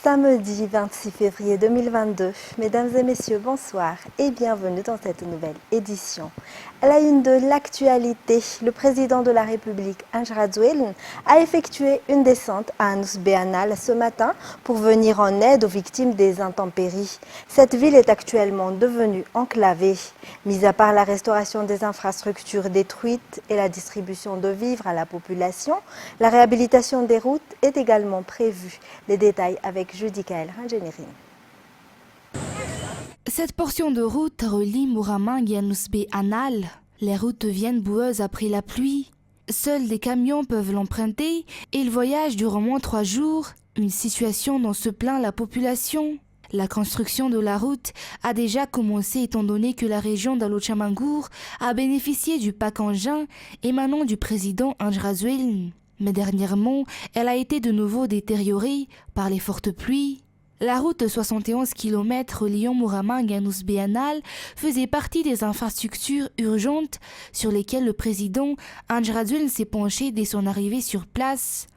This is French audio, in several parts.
Samedi 26 février 2022. Mesdames et messieurs, bonsoir et bienvenue dans cette nouvelle édition. À la une de l'actualité, le président de la République, Ange Radouel, a effectué une descente à Anous Béanal ce matin pour venir en aide aux victimes des intempéries. Cette ville est actuellement devenue enclavée. Mis à part la restauration des infrastructures détruites et la distribution de vivres à la population, la réhabilitation des routes est également prévue. Les détails avec Judy Kael Rangeniri. Cette portion de route relie Mouramang et Anous Béanal. Les routes deviennent boueuses après la pluie. Seuls des camions peuvent l'emprunter et ils voyagent durant au moins 3 jours. Une situation dont se plaint la population. La construction de la route a déjà commencé étant donné que la région d'Alo-Tchamangour a bénéficié du pack engin émanant du président Ange Radouel. Mais dernièrement, elle a été de nouveau détériorée par les fortes pluies. La route de 71 km reliant Mouramang et Anous Béanal faisait partie des infrastructures urgentes sur lesquelles le président Ange Radouel s'est penché dès son arrivée sur place.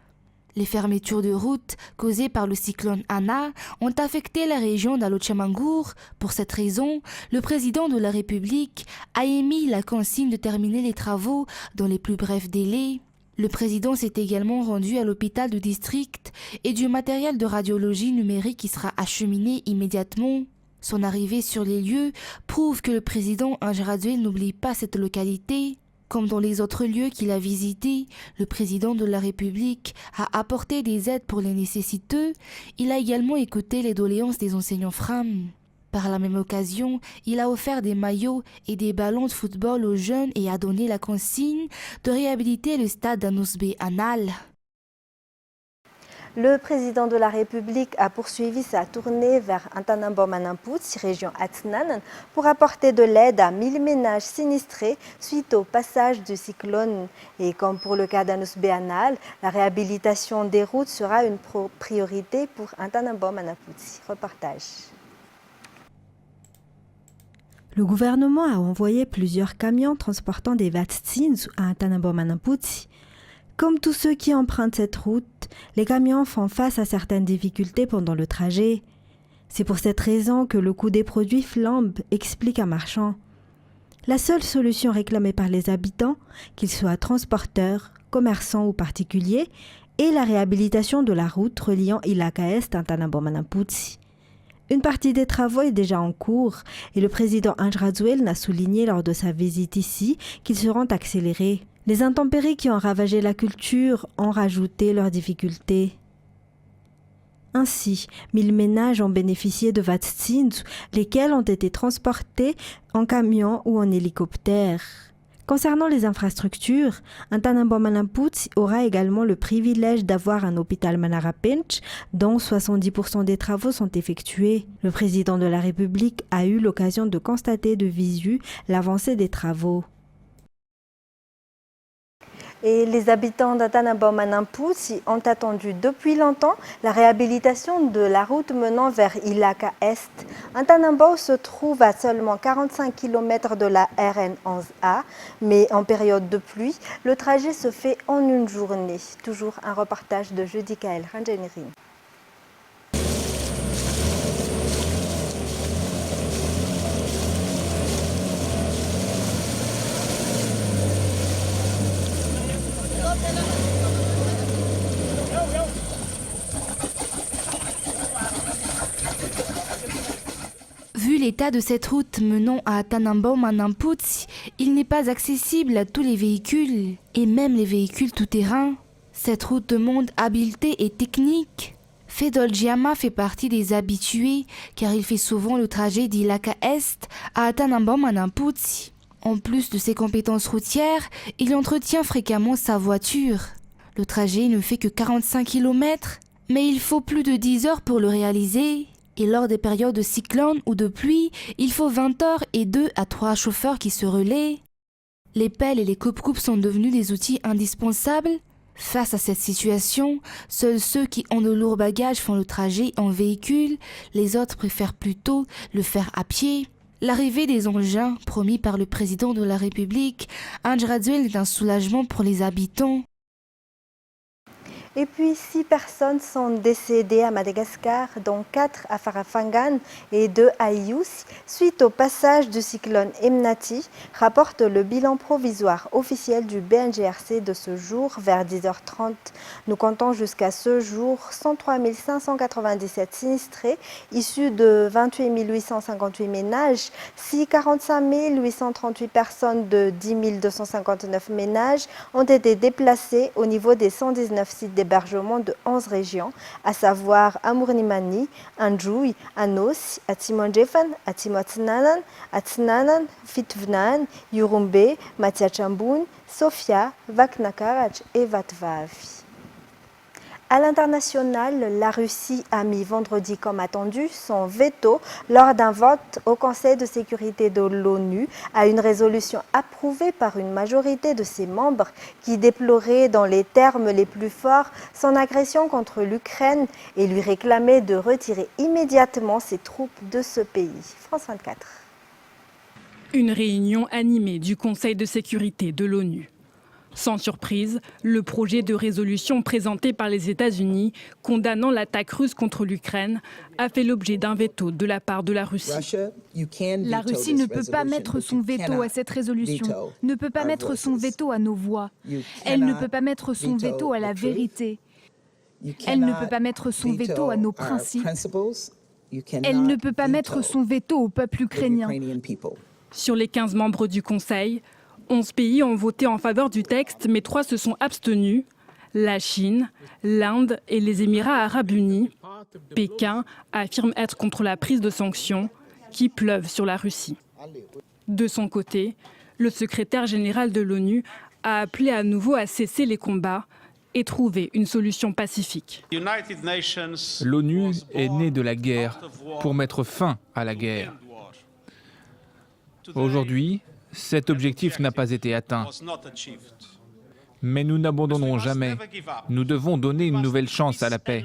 Les fermetures de routes causées par le cyclone Ana ont affecté la région d'Alo-Tchamangour. Pour cette raison, le président de la République a émis la consigne de terminer les travaux dans les plus brefs délais. Le président s'est également rendu à l'hôpital du district et du matériel de radiologie numérique qui sera acheminé immédiatement. Son arrivée sur les lieux prouve que le président Ange Radouel n'oublie pas cette localité. Comme dans les autres lieux qu'il a visités, le président de la République a apporté des aides pour les nécessiteux. Il a également écouté les doléances des enseignants FRAM. Par la même occasion, il a offert des maillots et des ballons de football aux jeunes et a donné la consigne de réhabiliter le stade d'Anous Béanal. Le président de la République a poursuivi sa tournée vers Antanambo-Manamputsi, région Atnan, pour apporter de l'aide à 1000 ménages sinistrés suite au passage du cyclone. Et comme pour le cas d'Anous Béanal, la réhabilitation des routes sera une priorité pour Antanambo-Manamputsi. Reportage. Le gouvernement a envoyé plusieurs camions transportant des vaccins à Antanambo-Manamputsi. Comme tous ceux qui empruntent cette route, les camions font face à certaines difficultés pendant le trajet. C'est pour cette raison que le coût des produits flambe, explique un marchand. La seule solution réclamée par les habitants, qu'ils soient transporteurs, commerçants ou particuliers, est la réhabilitation de la route reliant Ilaka Est à Antanambo-Manamputsi. Une partie des travaux est déjà en cours et le président Ange Radouel n'a souligné lors de sa visite ici qu'ils seront accélérés. Les intempéries qui ont ravagé la culture ont rajouté leurs difficultés. Ainsi, 1000 ménages ont bénéficié de vaccins, lesquels ont été transportés en camion ou en hélicoptère. Concernant les infrastructures, Antanambo-Manamputsi aura également le privilège d'avoir un hôpital Manarapench dont 70% des travaux sont effectués. Le président de la République a eu l'occasion de constater de visu l'avancée des travaux. Et les habitants d'Antanambo-Manamputsi ont attendu depuis longtemps la réhabilitation de la route menant vers Ilaka Est. Antanambo se trouve à seulement 45 km de la RN 11A, mais en période de pluie, le trajet se fait en une journée. Toujours un reportage de Judy Kael Rangeniri. Vu l'état de cette route menant à Antanambo-Manamputsi, il n'est pas accessible à tous les véhicules, et même les véhicules tout-terrain. Cette route demande habileté et technique. Fedol Giama fait partie des habitués, car il fait souvent le trajet d'Ilaka Est à Antanambo-Manamputsi. En plus de ses compétences routières, il entretient fréquemment sa voiture. Le trajet ne fait que 45 km, mais il faut plus de 10 heures pour le réaliser. Et lors des périodes de cyclone ou de pluie, il faut 20 heures et 2 à 3 chauffeurs qui se relaient. Les pelles et les coupes-coupes sont devenus des outils indispensables. Face à cette situation, seuls ceux qui ont de lourds bagages font le trajet en véhicule, les autres préfèrent plutôt le faire à pied. L'arrivée des engins, promis par le président de la République, Ange Radouel est un soulagement pour les habitants. Et puis 6 personnes sont décédées à Madagascar, dont 4 à Farafangan et 2 à Ius, suite au passage du cyclone Emnati, rapporte le bilan provisoire officiel du BNGRC de ce jour vers 10h30. Nous comptons jusqu'à ce jour 103 597 sinistrés, issus de 28 858 ménages, 45 838 personnes de 10 259 ménages ont été déplacées au niveau des 119 sites d'hébergement de 11 régions, à savoir Amournimani, Anjouy, Anos, Atimondjefan, Atimotsnanan, Atsnanan, Fitvnan, Yurumbe, Matiachamboun, Sofia, Vaknakarach et Vatvavi. À l'international, la Russie a mis vendredi comme attendu son veto lors d'un vote au Conseil de sécurité de l'ONU à une résolution approuvée par une majorité de ses membres qui déplorait dans les termes les plus forts son agression contre l'Ukraine et lui réclamait de retirer immédiatement ses troupes de ce pays. France 24. Une réunion animée du Conseil de sécurité de l'ONU. Sans surprise, le projet de résolution présenté par les États-Unis condamnant l'attaque russe contre l'Ukraine a fait l'objet d'un veto de la part de la Russie. La Russie ne peut pas mettre son veto à cette résolution, ne peut pas mettre son veto à nos voix. Elle ne peut pas mettre son veto à la vérité. Elle ne peut pas mettre son veto à nos principes. Elle ne peut pas mettre son veto au peuple ukrainien. Sur les 15 membres du Conseil, 11 pays ont voté en faveur du texte, mais 3 se sont abstenus. La Chine, l'Inde et les Émirats arabes unis. Pékin affirme être contre la prise de sanctions qui pleuvent sur la Russie. De son côté, le secrétaire général de l'ONU a appelé à nouveau à cesser les combats et trouver une solution pacifique. L'ONU est née de la guerre pour mettre fin à la guerre. Aujourd'hui, cet objectif n'a pas été atteint. Mais nous n'abandonnerons jamais. Nous devons donner une nouvelle chance à la paix.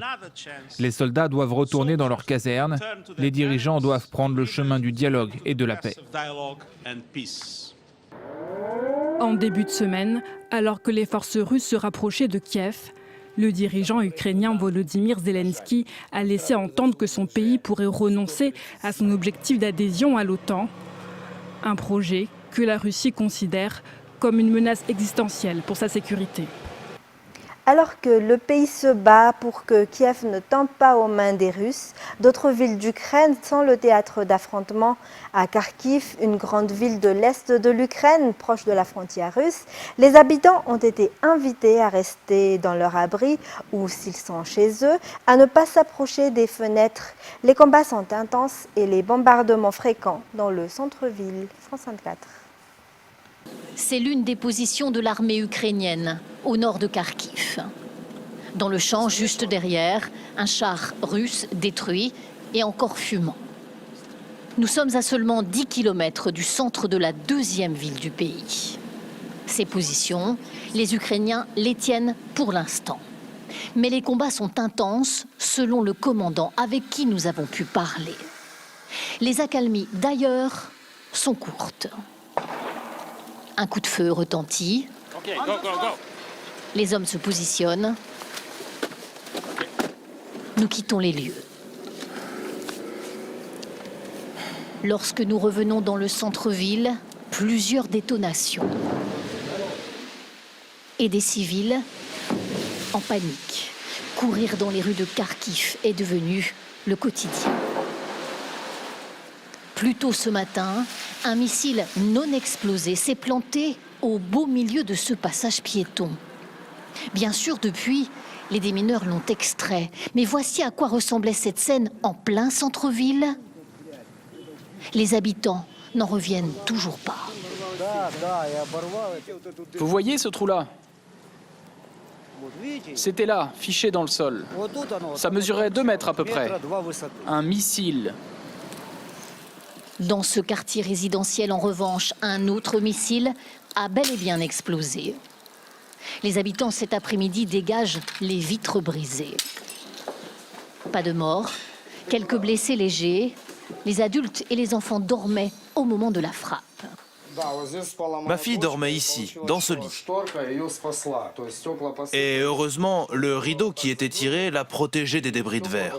Les soldats doivent retourner dans leurs casernes. Les dirigeants doivent prendre le chemin du dialogue et de la paix. En début de semaine, alors que les forces russes se rapprochaient de Kiev, le dirigeant ukrainien Volodymyr Zelensky a laissé entendre que son pays pourrait renoncer à son objectif d'adhésion à l'OTAN. Un projet que la Russie considère comme une menace existentielle pour sa sécurité. Alors que le pays se bat pour que Kiev ne tombe pas aux mains des Russes, d'autres villes d'Ukraine sont le théâtre d'affrontements. À Kharkiv, une grande ville de l'est de l'Ukraine, proche de la frontière russe, les habitants ont été invités à rester dans leur abri ou, s'ils sont chez eux, à ne pas s'approcher des fenêtres. Les combats sont intenses et les bombardements fréquents dans le centre-ville. France 24. C'est l'une des positions de l'armée ukrainienne, au nord de Kharkiv. Dans le champ juste derrière, un char russe détruit et encore fumant. Nous sommes à seulement 10 km du centre de la deuxième ville du pays. Ces positions, les Ukrainiens les tiennent pour l'instant. Mais les combats sont intenses, selon le commandant avec qui nous avons pu parler. Les accalmies, d'ailleurs, sont courtes. Un coup de feu retentit. Les hommes se positionnent. Nous quittons les lieux. Lorsque nous revenons dans le centre-ville, plusieurs détonations. Et des civils en panique. Courir dans les rues de Kharkiv est devenu le quotidien. Plus tôt ce matin, un missile non explosé s'est planté au beau milieu de ce passage piéton. Bien sûr, depuis, les démineurs l'ont extrait. Mais voici à quoi ressemblait cette scène en plein centre-ville. Les habitants n'en reviennent toujours pas. Vous voyez ce trou-là? C'était là, fiché dans le sol. Ça mesurait 2 mètres à peu près. Un missile. Dans ce quartier résidentiel, en revanche, un autre missile a bel et bien explosé. Les habitants cet après-midi dégagent les vitres brisées. Pas de morts, quelques blessés légers. Les adultes et les enfants dormaient au moment de la frappe. Ma fille dormait ici, dans ce lit. Et heureusement, le rideau qui était tiré l'a protégée des débris de verre.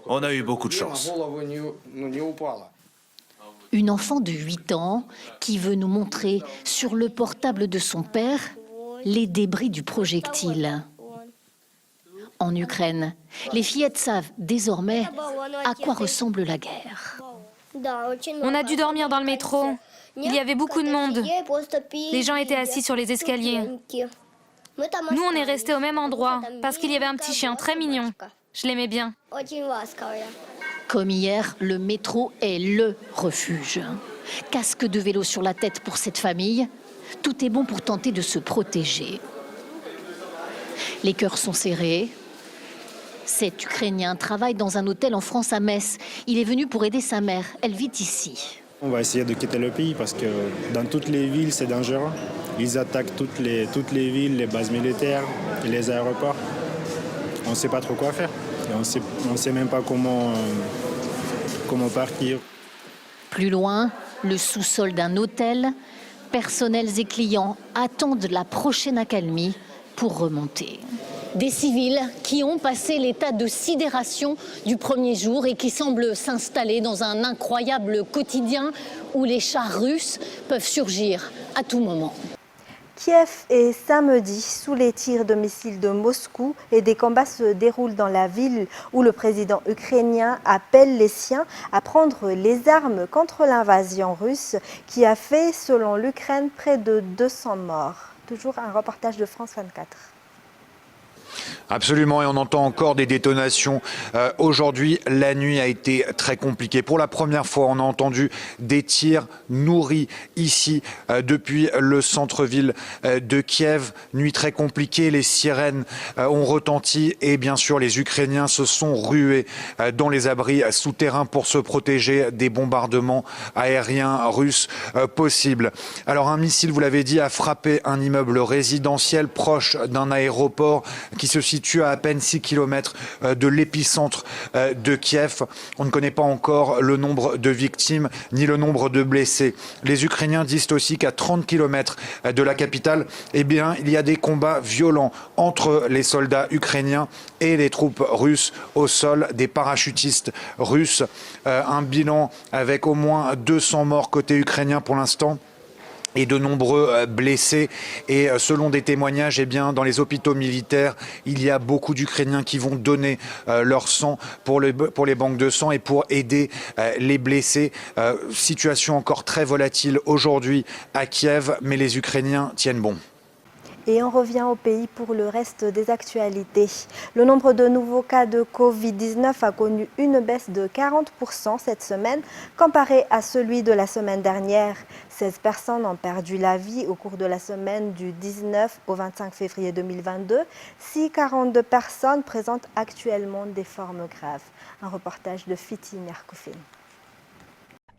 On a eu beaucoup de chance. Une enfant de 8 ans qui veut nous montrer sur le portable de son père les débris du projectile. En Ukraine, les fillettes savent désormais à quoi ressemble la guerre. On a dû dormir dans le métro. Il y avait beaucoup de monde. Les gens étaient assis sur les escaliers. Nous, on est restés au même endroit parce qu'il y avait un petit chien très mignon. Je l'aimais bien. Comme hier, le métro est le refuge. Casque de vélo sur la tête pour cette famille. Tout est bon pour tenter de se protéger. Les cœurs sont serrés. Cet Ukrainien travaille dans un hôtel en France à Metz. Il est venu pour aider sa mère. Elle vit ici. On va essayer de quitter le pays parce que dans toutes les villes, c'est dangereux. Ils attaquent toutes les villes, les bases militaires et les aéroports. On ne sait pas trop quoi faire. Et on ne sait même pas comment partir. Plus loin, le sous-sol d'un hôtel. Personnels et clients attendent la prochaine accalmie pour remonter. Des civils qui ont passé l'état de sidération du premier jour et qui semblent s'installer dans un incroyable quotidien où les chars russes peuvent surgir à tout moment. Kiev est samedi sous les tirs de missiles de Moscou et des combats se déroulent dans la ville où le président ukrainien appelle les siens à prendre les armes contre l'invasion russe qui a fait, selon l'Ukraine, près de 200 morts. Toujours un reportage de France 24. Absolument, et on entend encore des détonations. Aujourd'hui, la nuit a été très compliquée. Pour la première fois, on a entendu des tirs nourris ici, depuis le centre-ville de Kiev. Nuit très compliquée, les sirènes ont retenti et bien sûr, les Ukrainiens se sont rués dans les abris souterrains pour se protéger des bombardements aériens russes possibles. Alors, un missile, vous l'avez dit, a frappé un immeuble résidentiel proche d'un aéroport qui se situe à peine 6 km de l'épicentre de Kiev. On ne connaît pas encore le nombre de victimes ni le nombre de blessés. Les Ukrainiens disent aussi qu'à 30 km de la capitale, eh bien, il y a des combats violents entre les soldats ukrainiens et les troupes russes au sol, des parachutistes russes. Un bilan avec au moins 200 morts côté ukrainien pour l'instant, et de nombreux blessés. Et selon des témoignages, eh bien, dans les hôpitaux militaires, il y a beaucoup d'Ukrainiens qui vont donner leur sang pour les banques de sang et pour aider les blessés. Situation encore très volatile aujourd'hui à Kiev, mais les Ukrainiens tiennent bon. Et on revient au pays pour le reste des actualités. Le nombre de nouveaux cas de Covid-19 a connu une baisse de 40% cette semaine comparé à celui de la semaine dernière. 16 personnes ont perdu la vie au cours de la semaine du 19 au 25 février 2022. 42 personnes présentent actuellement des formes graves. Un reportage de Fiti Merkoufine.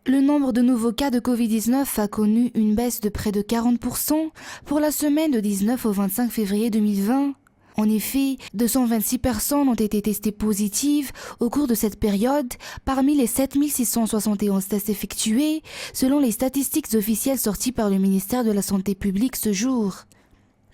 Le nombre de nouveaux cas de Covid-19 a connu une baisse de près de 40% pour la semaine de 19 au 25 février 2020. En effet, 226 personnes ont été testées positives au cours de cette période parmi les 7671 tests effectués, selon les statistiques officielles sorties par le ministère de la Santé publique ce jour.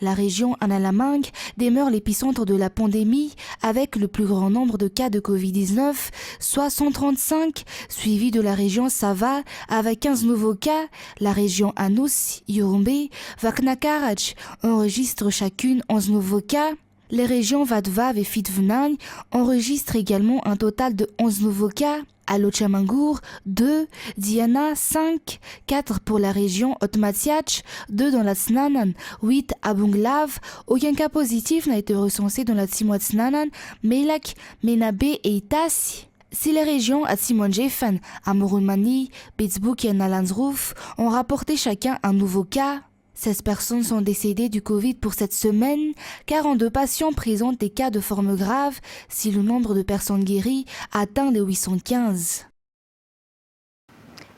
La région Analamang demeure l'épicentre de la pandémie avec le plus grand nombre de cas de Covid-19, soit 135, suivi de la région Sava avec 15 nouveaux cas. La région Anus, Yorumbe, Vaknakarach enregistre chacune 11 nouveaux cas. Les régions Vadvav et Fitvnang enregistrent également un total de 11 nouveaux cas. À Lochamangour, 2, Diana, 5, 4 pour la région Otmatiach, 2 dans la Tsnanan, 8 à Bunglav. Aucun cas positif n'a été recensé dans la Tsimotsnanan, Melak, Menabe et Itassi. Si les régions à Simonjefan, à Morumani, Pittsburgh et Nalandsroof ont rapporté chacun un nouveau cas, 16 personnes sont décédées du Covid pour cette semaine, 42 patients présentent des cas de forme grave si le nombre de personnes guéries atteint les 815.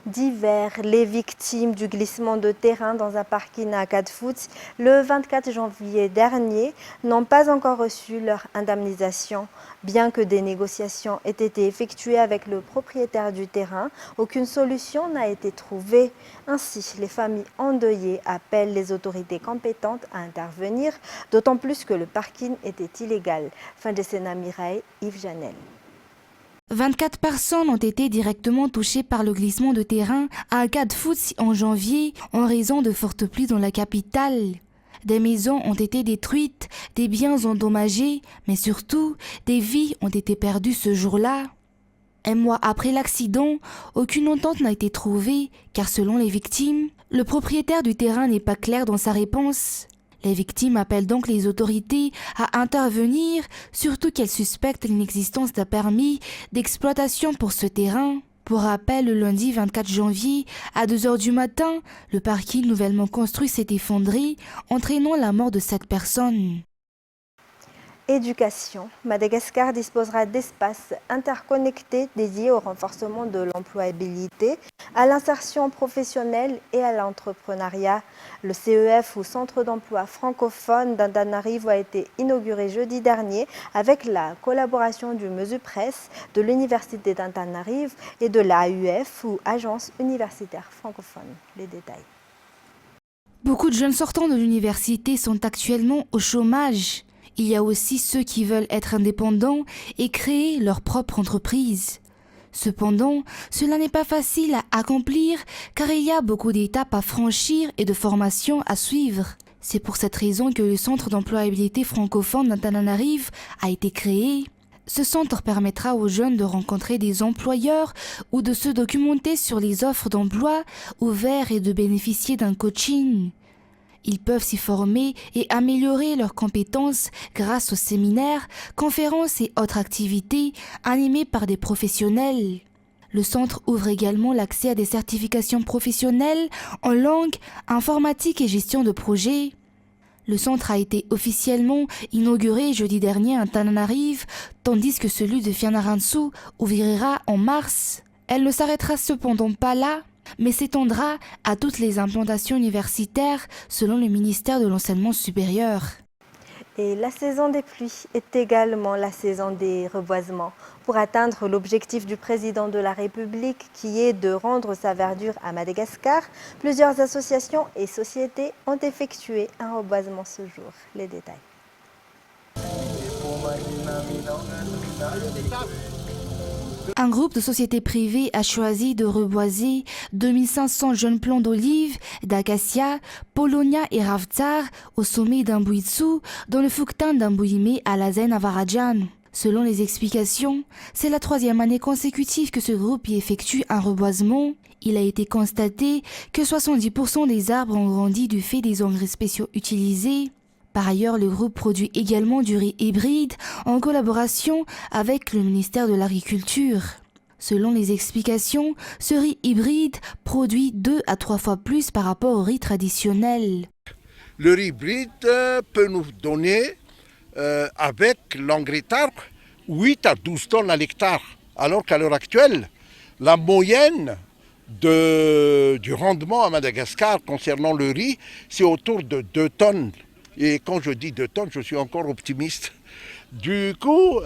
Divers, les victimes du glissement de terrain dans un parking à Kadfout le 24 janvier dernier n'ont pas encore reçu leur indemnisation. Bien que des négociations aient été effectuées avec le propriétaire du terrain, aucune solution n'a été trouvée. Ainsi, les familles endeuillées appellent les autorités compétentes à intervenir, d'autant plus que le parking était illégal. Fin de scène à Mireille, Yves Janel. 24 personnes ont été directement touchées par le glissement de terrain à Kadfout en janvier en raison de fortes pluies dans la capitale. Des maisons ont été détruites, des biens endommagés, mais surtout, des vies ont été perdues ce jour-là. Un mois après l'accident, aucune entente n'a été trouvée car selon les victimes, le propriétaire du terrain n'est pas clair dans sa réponse. Les victimes appellent donc les autorités à intervenir, surtout qu'elles suspectent l'inexistence d'un permis d'exploitation pour ce terrain. Pour rappel, le lundi 24 janvier, à 2 h du matin, le parking nouvellement construit s'est effondré, entraînant la mort de 7 personnes. Éducation. Madagascar disposera d'espaces interconnectés dédiés au renforcement de l'employabilité, à l'insertion professionnelle et à l'entrepreneuriat. Le CEF ou Centre d'emploi francophone d'Antananarivo a été inauguré jeudi dernier avec la collaboration du Mesupress, de l'Université d'Antananarivo et de l'AUF ou Agence universitaire francophone. Les détails. Beaucoup de jeunes sortants de l'université sont actuellement au chômage. Il y a aussi ceux qui veulent être indépendants et créer leur propre entreprise. Cependant, cela n'est pas facile à accomplir car il y a beaucoup d'étapes à franchir et de formations à suivre. C'est pour cette raison que le Centre d'employabilité francophone d'Antananarivo a été créé. Ce centre permettra aux jeunes de rencontrer des employeurs ou de se documenter sur les offres d'emploi ouvertes et de bénéficier d'un coaching. Ils peuvent s'y former et améliorer leurs compétences grâce aux séminaires, conférences et autres activités animées par des professionnels. Le centre ouvre également l'accès à des certifications professionnelles en langue, informatique et gestion de projet. Le centre a été officiellement inauguré jeudi dernier à Antananarivo, tandis que celui de Fianarantsoa ouvrira en mars. Elle ne s'arrêtera cependant pas là, mais s'étendra à toutes les implantations universitaires selon le ministère de l'Enseignement supérieur. Et la saison des pluies est également la saison des reboisements. Pour atteindre l'objectif du président de la République qui est de rendre sa verdure à Madagascar, plusieurs associations et sociétés ont effectué un reboisement ce jour. Les détails. Un groupe de sociétés privées a choisi de reboiser 2500 jeunes plants d'olives, d'acacia, polonia et ravtsar au sommet d'Ambuitsu, dans le Fuktan d'Ambuime à la Zen Avaradjan. Selon les explications, c'est la 3e année consécutive que ce groupe y effectue un reboisement. Il a été constaté que 70% des arbres ont grandi du fait des engrais spéciaux utilisés. Par ailleurs, le groupe produit également du riz hybride en collaboration avec le ministère de l'Agriculture. Selon les explications, ce riz hybride produit 2 à 3 fois plus par rapport au riz traditionnel. Le riz hybride peut nous donner, avec l'engrais d'arbre, 8 à 12 tonnes à l'hectare. Alors qu'à l'heure actuelle, la moyenne du rendement à Madagascar concernant le riz, c'est autour de 2 tonnes. Et quand je dis 2 tonnes, je suis encore optimiste. Du coup,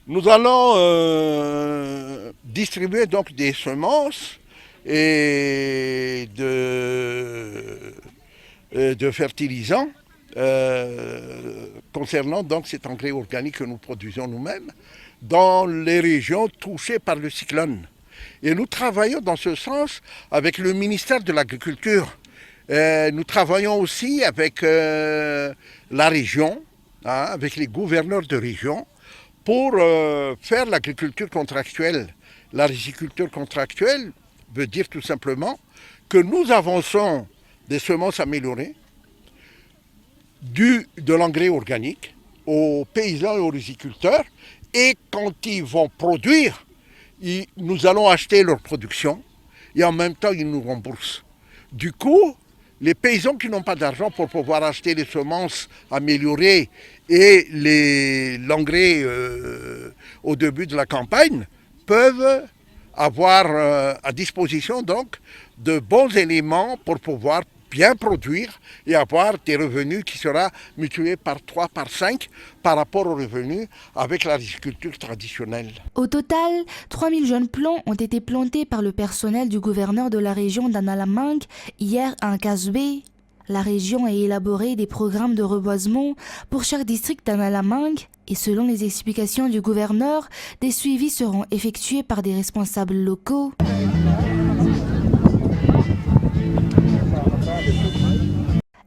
nous allons distribuer donc des semences et de fertilisants concernant donc cet engrais organique que nous produisons nous-mêmes dans les régions touchées par le cyclone. Et nous travaillons dans ce sens avec le ministère de l'Agriculture. Nous travaillons aussi avec la région, avec les gouverneurs de région, pour faire l'agriculture contractuelle. La riziculture contractuelle veut dire tout simplement que nous avançons des semences améliorées, de l'engrais organique aux paysans et aux riziculteurs, et quand ils vont produire, nous allons acheter leur production et en même temps ils nous remboursent. Du coup, les paysans qui n'ont pas d'argent pour pouvoir acheter les semences améliorées et l'engrais au début de la campagne peuvent avoir à disposition donc de bons éléments pour pouvoir bien produire et avoir des revenus qui sera multipliés par 3, par 5 par rapport aux revenus avec l'agriculture traditionnelle. Au total, 3000 jeunes plants ont été plantés par le personnel du gouverneur de la région d'Analamang hier à Nkazbé. La région a élaboré des programmes de reboisement pour chaque district d'Analamang et selon les explications du gouverneur, des suivis seront effectués par des responsables locaux.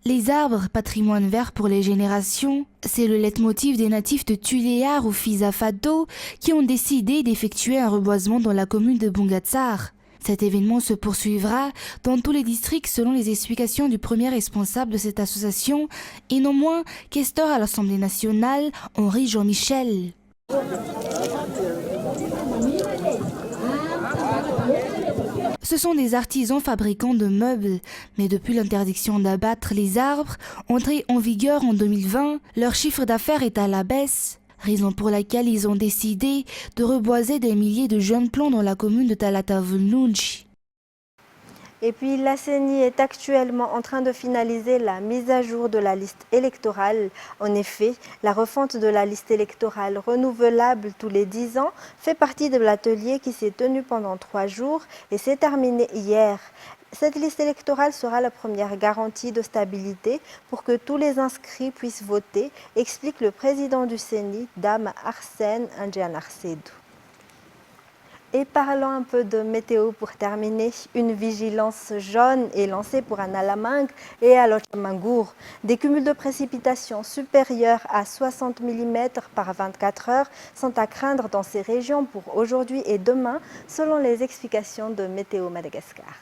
Les arbres, patrimoine vert pour les générations, c'est le leitmotiv des natifs de Tuléar ou Fisafato qui ont décidé d'effectuer un reboisement dans la commune de Bungatsar. Cet événement se poursuivra dans tous les districts selon les explications du premier responsable de cette association et non moins questeur à l'Assemblée nationale, Henri Jean-Michel. Ce sont des artisans fabricants de meubles, mais depuis l'interdiction d'abattre les arbres, entrée en vigueur en 2020, leur chiffre d'affaires est à la baisse. Raison pour laquelle ils ont décidé de reboiser des milliers de jeunes plants dans la commune de Talatavulnunchi. Et puis la CENI est actuellement en train de finaliser la mise à jour de la liste électorale. En effet, la refonte de la liste électorale renouvelable tous les 10 ans fait partie de l'atelier qui s'est tenu pendant 3 jours et s'est terminé hier. Cette liste électorale sera la première garantie de stabilité pour que tous les inscrits puissent voter, explique le président du CENI, Dame Arsène Ndjianarsedou. Et parlons un peu de météo pour terminer. Une vigilance jaune est lancée pour Analamang et à Lochamangour. Des cumuls de précipitations supérieurs à 60 mm par 24 heures sont à craindre dans ces régions pour aujourd'hui et demain, selon les explications de Météo Madagascar.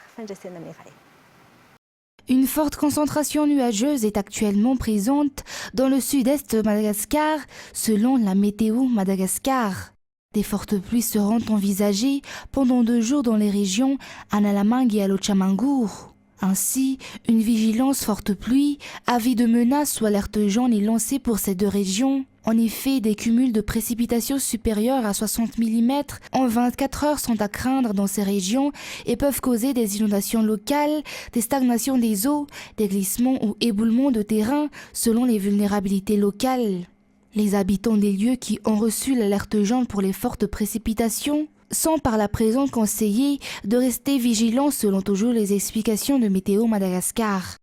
Une forte concentration nuageuse est actuellement présente dans le sud-est de Madagascar, selon la Météo Madagascar. Des fortes pluies seront envisagées pendant 2 jours dans les régions Analamang et Alochamangour. Ainsi, une vigilance forte pluie, avis de menace ou alerte jaune est lancée pour ces 2 régions. En effet, des cumuls de précipitations supérieurs à 60 mm en 24 heures sont à craindre dans ces régions et peuvent causer des inondations locales, des stagnations des eaux, des glissements ou éboulements de terrain selon les vulnérabilités locales. Les habitants des lieux qui ont reçu l'alerte jaune pour les fortes précipitations sont par la présente conseillés de rester vigilants selon toujours les explications de Météo Madagascar.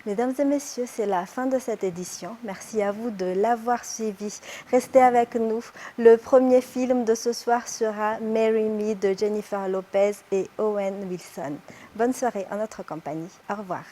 Mesdames et messieurs, c'est la fin de cette édition. Merci à vous de l'avoir suivi. Restez avec nous. Le premier film de ce soir sera Marry Me de Jennifer Lopez et Owen Wilson. Bonne soirée en notre compagnie. Au revoir.